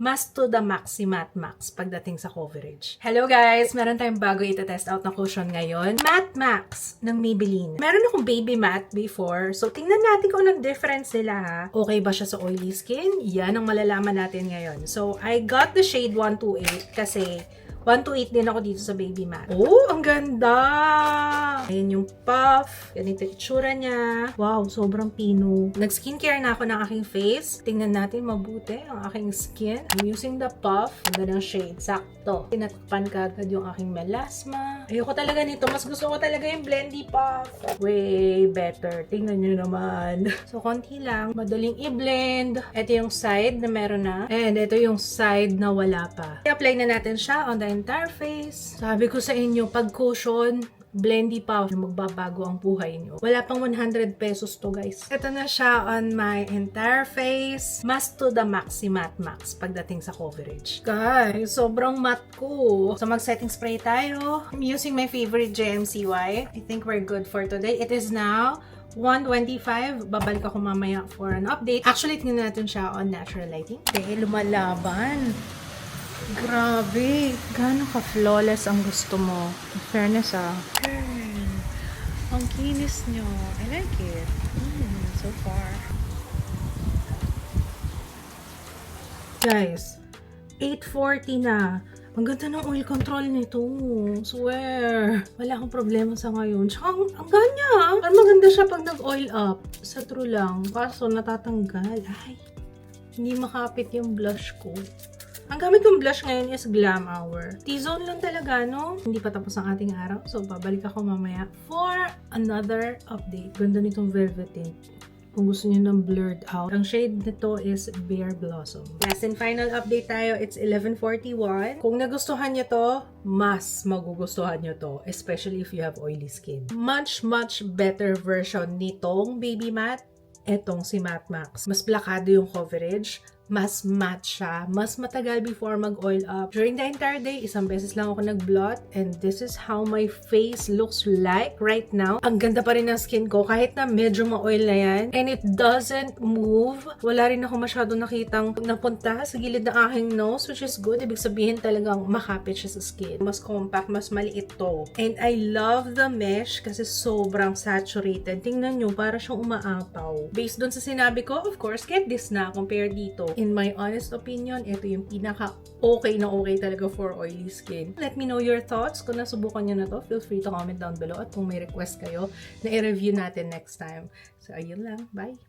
mas to the max si Matte Max pagdating sa coverage. Hello guys! Meron tayong bago ita-test out na cushion ngayon. Matte Max ng Maybelline. Meron akong baby matte before. So, tingnan natin kung anong difference nila ha. Okay ba siya sa oily skin? Yan ang malalaman natin ngayon. So, I got the shade 128 kasi 128 din ako dito sa baby matte. Oh, ang ganda! Ayan yung puff. Ganito yung itsura niya. Wow, sobrang pino. Nag-skincare na ako ng aking face. Tingnan natin mabuti ang aking skin. I'm using the puff. Ganda ng shade. Sakto. Tinatakpan ka agad yung aking melasma. Ayoko talaga nito. Mas gusto ko talaga yung blendy puff. Way better. Tingnan nyo naman. So, konti lang. Madaling i-blend. Ito yung side na meron na. And ito yung side na wala pa. I-apply na natin siya on the entire face. Sabi ko sa inyo, pag cushion, blendy puff, magbabago ang buhay nyo. Wala pang 100 pesos to guys. Ito na siya on my entire face. Mas to the max si Matte Max pagdating sa coverage. Guys, sobrang matte ko. So mag-setting spray tayo. I'm using my favorite JMCY. I think we're good for today. It is now 1:25. Babalik ako mamaya for an update. Actually, tingnan natin siya on natural lighting. Okay, lumalaban. Grabe, gaano ka-flawless ang gusto mo? In fairness Girl, ang kinis nyo. I like it. So far. Guys, 8:40 na. Ang ganda ng oil control nito. Swear. Wala akong problema sa ngayon. Tsaka ang ganya. Ang maganda siya pag nag-oil up. Sa true lang. Kaso natatanggal. Ay, hindi makapit yung blush ko. Ang gamit kong blush ngayon is Glam Hour. T-zone lang talaga, no? Hindi pa tapos ang ating araw. So, babalik ako mamaya for another update. Ganda nitong velvet tint. Kung gusto niyo ng blurred out. Ang shade nito is Bear Blossom. Last and final update tayo. It's 11:41. Kung nagustuhan niyo to, mas magugustuhan niyo to. Especially if you have oily skin. Much better version nitong baby matte. Etong si Matte Max. Mas plakado yung coverage. Mas matte siya. Mas matagal before mag-oil up. During the entire day, isang beses lang ako nag-blot. And this is how my face looks like right now. Ang ganda pa rin ng skin ko kahit na medyo ma-oil na yan. And it doesn't move. Wala rin ako masyado nakitang napunta sa gilid ng aking nose, which is good. Ibig sabihin talagang makapit siya sa skin. Mas compact, mas maliit to. And I love the mesh kasi sobrang saturated. Tingnan nyo, para siyang umaapaw. Based dun sa sinabi ko, of course, get this na compare dito. In my honest opinion, ito yung pinaka-okay na okay talaga for oily skin. Let me know your thoughts. Kung nasubukan nyo na to, feel free to comment down below. At kung may request kayo na i-review natin next time. So, ayun lang. Bye!